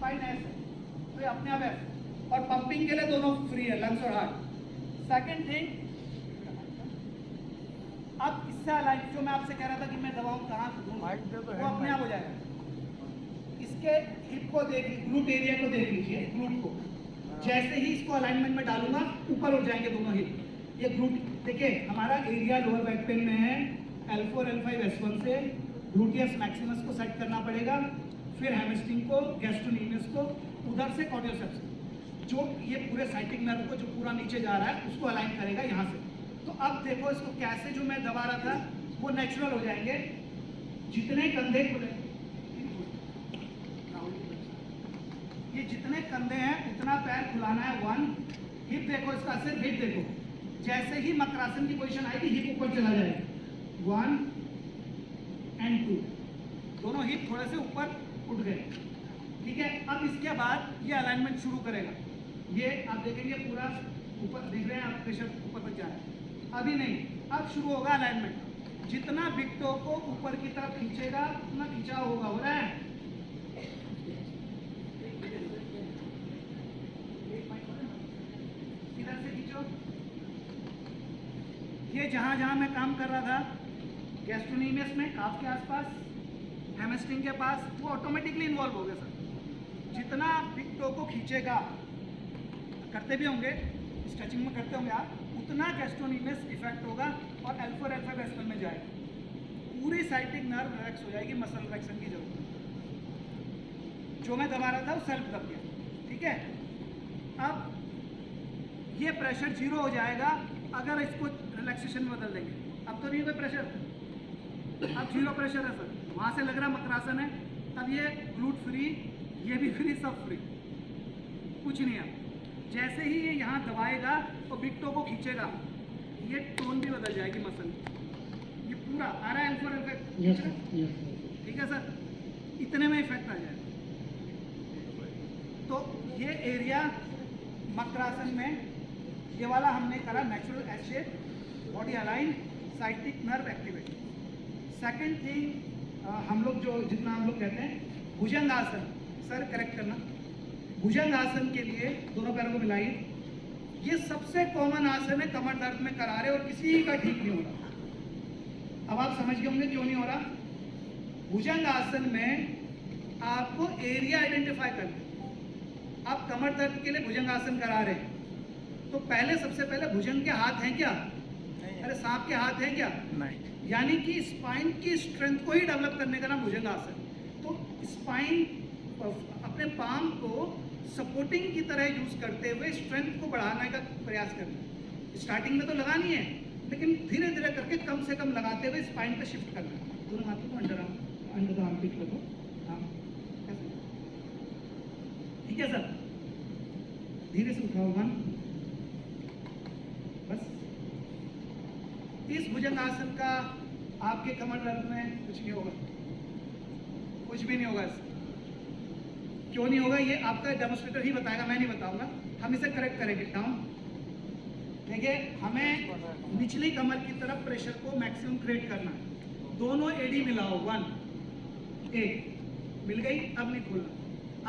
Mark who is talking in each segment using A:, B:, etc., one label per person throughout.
A: Spine ऐसे, तो ये अपने आप ऐसे, और पंपिंग के लिए दोनों फ्री है, लंग्स और हार्ट। सेकंड थिंग, अब इससे अलाइन जो मैं आपसे कह रहा था कि मैं दबाऊं कहाँ वो अपने आप हो जाएगा। इसके हिप को देख, ग्लूट एरिया को देख लीजिए, ग्लूट को जैसे ही इसको अलाइनमेंट में डालूंगा ऊपर उठ जाएंगे दोनों हिप। ये ग्लूट देखिए, हमारा एरिया लोअर बैक पेन में है, L4 L5 S1 से ग्लूटियस मैक्सिमस को सेट करना पड़ेगा, फिर हैमस्ट्रिंग को, गैस्ट्रोनिमियस को, उधर से कॉर्डियोसेप्स, जो ये पूरे साइटिक नर्व को जो पूरा नीचे जा रहा है उसको अलाइन करेगा यहाँ से। तो अब देखो इसको कैसे जो मैं दबा रहा था वो नेचुरल हो जाएंगे। जितने कंधे खुले, ये जितने कंधे हैं उतना पैर खुलाना है। 1 हिप देखो, इसका सिर्फ हिप देखो, जैसे ही मकरासन की पोजीशन आएगी हिप ऊपर चला जाएगा। 1 and 2, दोनों हिप थोड़े से ऊपर उठ गए, ठीक है। अब इसके बाद ये अलाइनमेंट शुरू करेगा। ये आप देखेंगे पूरा ऊपर, देख रहे हैं आप, प्रेशर ऊपर तक जा रहा है। अभी नहीं, अब शुरू होगा अलाइनमेंट। जितना बिग टो को ऊपर की तरफ खींचेगा उतना खिंचाव होगा। हो रहा है, इधर से खींचो। ये जहां जहां मैं काम कर रहा था, गैस्ट्रोनिमियस में काफ के आसपास, हैमस्ट्रिंग के पास, वो ऑटोमेटिकली इन्वॉल्व हो गया सर। जितना बिग टो को खींचेगा, करते भी होंगे, स्ट्रेचिंग में करते होंगे आप, उतना गैस्ट्रोनिमियस इफेक्ट होगा और L4 L5 S1 में जाएगा। पूरी साइटिक नर्व रिलैक्स हो जाएगी, मसल रिलैक्सन की जरूरत है। जो मैं दबा रहा था वो सेल्फ दब गया, ठीक है। अब ये प्रेशर 0 हो जाएगा अगर इसको रिलैक्सेशन में बदल देंगे। अब तो नहीं कोई प्रेशर, अब 0 प्रेशर है सर। वहाँ से लग रहा मकरासन है, तब ये ग्लूट फ्री, ये भी फ्री, सब फ्री, कुछ नहीं है। जैसे ही ये यहाँ दबाएगा और बिग टो को खींचेगा, ये टोन भी बदल जाएगी मसल। ये पूरा आ रहा है L4 L5, ठीक है सर। इतने में इफेक्ट आ जाएगा। तो ये एरिया मकरासन में ये वाला हमने करा, natural S shape, body align, sciatic nerve activate. Second thing, हम लोग जो जितना हम लोग कहते हैं भुजंग आसन, सर करेक्ट करना, भुजंग आसन के लिए दोनों पैरों को मिलाइए। ये सबसे कॉमन आसन है कमर दर्द में करा रहे और किसी का ठीक नहीं हो रहा। अब आप समझ गए होंगे क्यों नहीं हो रहा। भुजंग आसन में आपको एरिया आइडेंटिफाई करना। आप कमर दर्द के लिए भुजंग आसन करा रहे हैं तो पहले, सबसे पहले भुजंग के हाथ हैं क्या? अरे सांप के हाथ हैं क्या? नहीं। यानी कि स्पाइन की स्ट्रेंथ को ही डेवलप करने का नाम भुजंग आसन। तो स्पाइन अपने पाम को सपोर्टिंग की तरह यूज करते हुए स्ट्रेंथ को बढ़ाने का प्रयास करना। स्टार्टिंग में तो लगानी है, लेकिन धीरे धीरे करके कम से कम लगाते हुए स्पाइन पे शिफ्ट करना। दोनों हाथों को अंडर द आर्मपिट को, हाँ ठीक है सर। धीरे से उठाओ, 1, बस। इस भुजंग आसन का आपके कमर दर्द में कुछ नहीं होगा, कुछ भी नहीं होगा। क्यों नहीं होगा ये आपका डेमोन्स्ट्रेटर ही बताएगा, मैं नहीं बताऊंगा। हम इसे करेक्ट करेंगे। डाउन देखिए, हमें निचली कमर की तरफ प्रेशर को मैक्सिमम क्रिएट करना है। दोनों एडी मिलाओ, 1, 1 मिल गई। अब नहीं खोलना।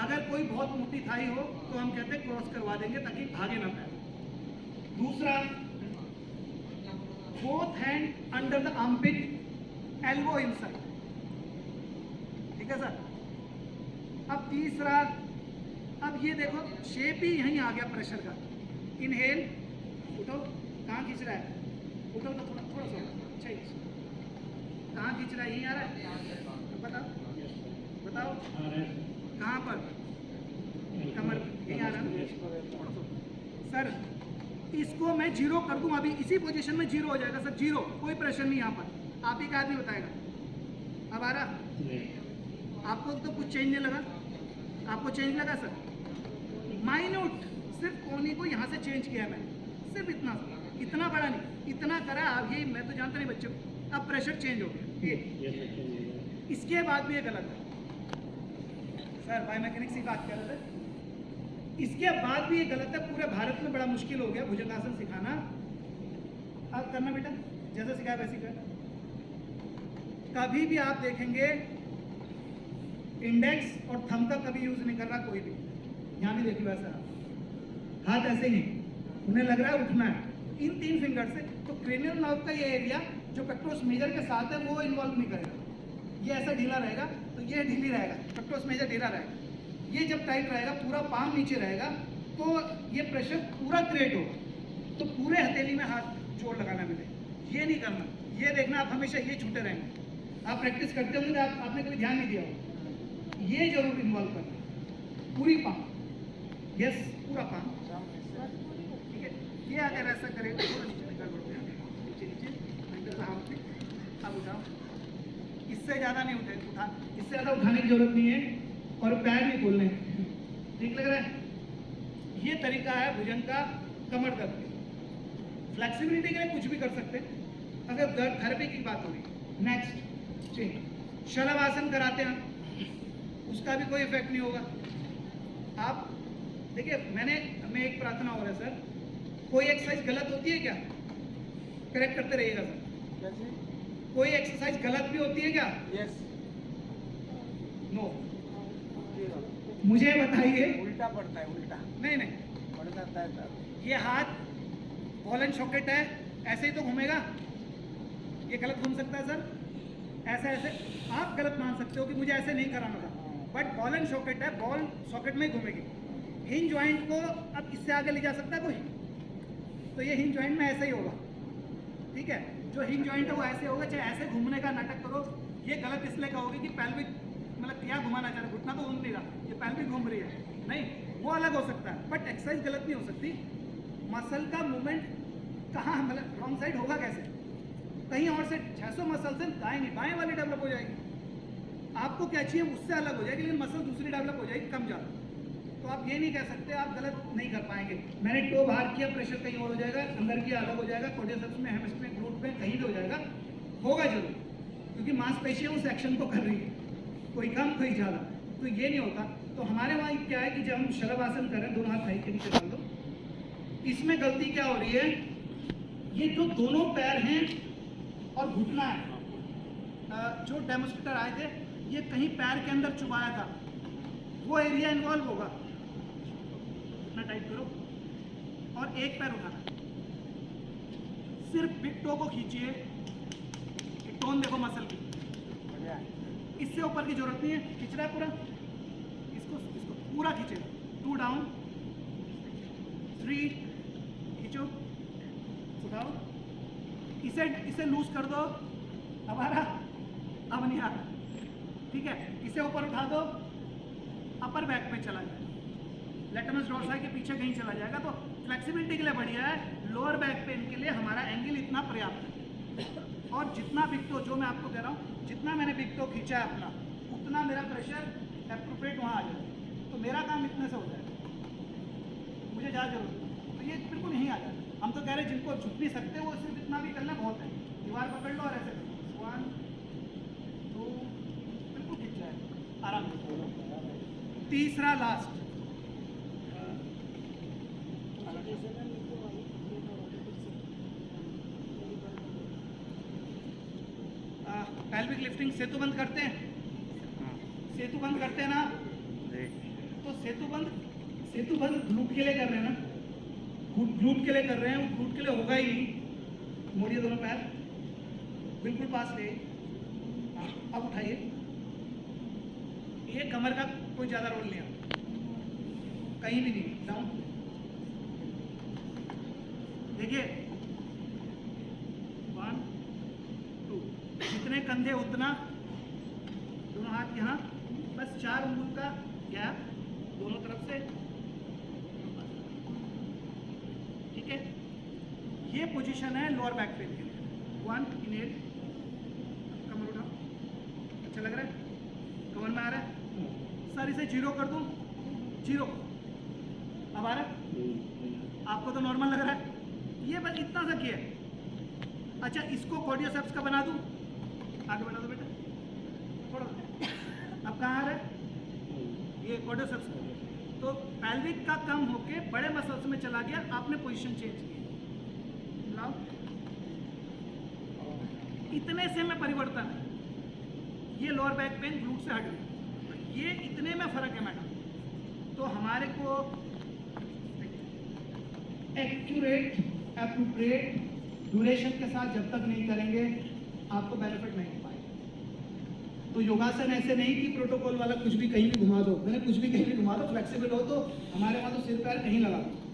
A: अगर कोई बहुत मोटी थाई हो तो हम कहते हैं क्रॉस करवा देंगे ताकि भागे ना पाए। दूसरा, both hand under the armpit, elbow inside, ठीक है सर। अब तीसरा, अब ये देखो शेप ही यहीं आ गया प्रेशर का। इनहेल, उठो, कहाँ खींच रहा है? उठो तो थोड़ा थोड़ा सा, अच्छा, कहाँ खींच रहा है? यहीं आ रहा है? बताओ बताओ, कहाँ पर? कमर, यहीं आ रहा है सर। इसको मैं 0 कर दूं, अभी इसी पोजीशन में 0 हो जाएगा सर, 0, कोई प्रेशर नहीं यहाँ पर। आप ही का आदमी बताएगा। अब आ रहा? आपको तो कुछ चेंज नहीं लगा? आपको चेंज लगा सर? माइन्यूट, सिर्फ कोनी को यहाँ से चेंज किया मैंने, सिर्फ इतना, इतना बड़ा नहीं, इतना करा। अब ये मैं तो जानता नहीं बच्चों, अब प्रेशर चेंज हो गया। इसके बाद भी ये गलत है सर, बायोमैकेनिक्स की बात कर रहे थे। इसके बाद भी ये गलत है। पूरे भारत में बड़ा मुश्किल हो गया भुजंगासन सिखाना। अब करना बेटा, जैसा सिखाया वैसे कर। कभी भी आप देखेंगे इंडेक्स और थंब का कभी भी यूज नहीं कर रहा कोई भी, यहाँ भी देख लो ऐसा हाथ ऐसे ही उन्हें लग रहा है उठना है इन 3 फिंगर से, तो क्रेनियल नर्व का ये एरिया जो पेक्टोरस मेजर के साथ है वो इन्वॉल्व नहीं करेगा, ये ऐसा ढीला रहेगा तो ये ढीली रहेगा, पेक्टोरस मेजर ढीला रहेगा, ये जब टाइट रहेगा पूरा पाम नीचे रहेगा तो ये प्रेशर पूरा क्रिएट होगा, तो पूरे हथेली में हाथ जोड़ लगाना मिले, ये नहीं करना, ये देखना आप हमेशा ये छूटे रहेंगे, आप प्रैक्टिस करते होंगे आपने कभी ध्यान नहीं दिया होगा, ये जरूर इन्वॉल्व करना पूरी पाम, यस पूरा पाम, ठीक है। ये अगर ऐसा करें तो अब उठाओ, इससे ज़्यादा नहीं उठा, इससे ज़्यादा उठाने की जरूरत नहीं है और पैर भी खोलने हैं, ठीक लग रहा है। ये तरीका है भुजंग का कमर दर्द के, फ्लेक्सिबिलिटी के लिए कुछ भी कर सकते हैं अगर दर्द थेरेपी की बात हो रही है। नेक्स्ट शलभासन कराते हैं, उसका भी कोई इफेक्ट नहीं होगा। आप देखिए मैं एक प्रार्थना हो रहा है सर, कोई एक्सरसाइज गलत होती है क्या, करेक्ट करते रहिएगा सर, कोई एक्सरसाइज गलत भी होती है क्या?
B: यस।
A: नो, मुझे बताइए।
B: उल्टा पड़ता है, उल्टा
A: नहीं
B: पड़ जाता है सर।
A: ये हाथ बॉल एंड सॉकेट है, ऐसे ही तो घूमेगा, ये गलत घूम सकता है सर, ऐसे ऐसे आप गलत मान सकते हो कि मुझे ऐसे नहीं कराना था, बट बॉल एंड सॉकेट है, बॉल सॉकेट में ही घूमेगी। हिंज जॉइंट को अब इससे आगे ले जा सकता है कोई, तो ये हिंज जॉइंट में ऐसे ही होगा, ठीक है। जो हिंज जॉइंट है वो ऐसे होगा, चाहे ऐसे घूमने का नाटक करो, ये गलत इसलिए कहोगे कि पैल्विक मतलब क्या घुमाना चाह रहे, घुटना तो घूम नहीं रहा, ये पैल्विक घूम रही है, नहीं वो अलग हो सकता है, बट एक्सरसाइज गलत नहीं हो सकती। मसल का मूवमेंट कहाँ मतलब रॉन्ग साइड होगा कैसे, कहीं और से 600 मसल से बाएं वाली डेवलप हो जाएगी, आपको क्या चाहिए उससे अलग हो जाएगी, लेकिन मसल दूसरी डेवलप हो जाएगी कम ज़्यादा, तो आप ये नहीं कह सकते, आप गलत नहीं कर पाएंगे। मैंने टो बाहर किया, प्रेशर कहीं और हो जाएगा, अंदर किया अलग हो जाएगा, कोडियोसेप्स में, हेमिस्फीयर में, ग्लूट में कहीं भी हो जाएगा, होगा जरूर, क्योंकि मांसपेशियां उस एक्शन को कर रही है, कोई कम कोई ज़्यादा, तो ये नहीं होता। तो हमारे वहाँ क्या है कि जब हम शलभासन कर रहे हैं, दोनों हाथ थाई के नीचे डाल दो, इसमें गलती क्या हो रही है, ये जो दोनों पैर हैं और घुटना है, जो डेमोस्ट्रेटर आए थे ये कहीं पैर के अंदर चुभाया था, वो एरिया इन्वॉल्व होगा, इतना टाइट करो और एक पैर उठाना, सिर्फ बिग टो को खींचिए, टोन देखो मसल की, इससे ऊपर की जरूरत नहीं है, खींच रहा है पूरा, इसको पूरा खींचे, 2 डाउन 3 खींचो, उठाओ, इसे लूज कर दो, अब आ रहा, अब नहीं आ रहा, ठीक है, इसे ऊपर उठा दो, अपर बैक पे चला जाए, लेटरल डोर्साई के पीछे कहीं चला जाएगा, तो फ्लेक्सिबिलिटी के लिए बढ़िया है, लोअर बैक पेन के लिए हमारा एंगल इतना पर्याप्त है, और जितना बिग टो, जो मैं आपको कह रहा हूँ, जितना मैंने बिग टो खींचा है अपना, उतना मेरा प्रेशर एप्रोप्रिएट वहाँ आ जाएगा, तो मेरा काम इतने से हो जाएगा, मुझे ज़्यादा जरूरत है, तो ये बिल्कुल यहीं आ जाएगा। हम तो कह रहे हैं जिनको झुक नहीं सकते वो सिर्फ इतना भी करना बहुत है, दीवार पकड़ लो और ऐसे 1 2 बिल्कुल खींच जाएगा आराम से। तीसरा लास्ट, पैल्विक लिफ्टिंग सेतुबंद करते हैं, सेतुबंद करते हैं ना, तो सेतुबंद ग्लूट के लिए कर रहे हैं ना, ग्लूट के लिए कर रहे हैं, ग्लूट के लिए होगा ही नहीं, मोड़िए दोनों पैर बिल्कुल पास ले, अब उठाइए, ये कमर का कोई ज्यादा रोल नहीं है, कहीं भी नहीं, डाउन देखिए, 1 2 जितने कंधे उतना, दोनों हाथ यहाँ, बस 4 उंगली का गैप दोनों तरफ से, ठीक है। ये पोजीशन है लोअर बैक पेन के लिए। 1 इनहेल, कमर उठाओ, अच्छा लग रहा है, कमर में आ रहा है सर, इसे 0 कर दूं, 0, अब आ रहा है आपको, तो नॉर्मल लग रहा है, ये बस इतना सा किया है। अच्छा इसको कोडियोसेप्स का बना दूं, आगे बढ़ा दो बेटा थोड़ा, अब कहाँ आ रहा है ये कोडियोसेप्स, तो पैल्विक का कम होके बड़े मसल्स में चला गया, आपने पोजीशन चेंज की, लाओ, इतने से में परिवर्तन है, ये लोअर बैक पेन ग्लूट से हट गई, ये इतने में फर्क है मैडम, तो हमारे को एक्यूरेट एप्रोप्रिएट ड्यूरेशन के साथ जब तक नहीं करेंगे आपको बेनिफिट नहीं हो पाएगा। तो योगासन ऐसे नहीं कि प्रोटोकॉल वाला कुछ भी कहीं भी घुमा दो, मैंने कुछ भी कहीं भी घुमा दो, फ्लेक्सिबल हो तो हमारे वहाँ तो सिर पैर कहीं लगा दो।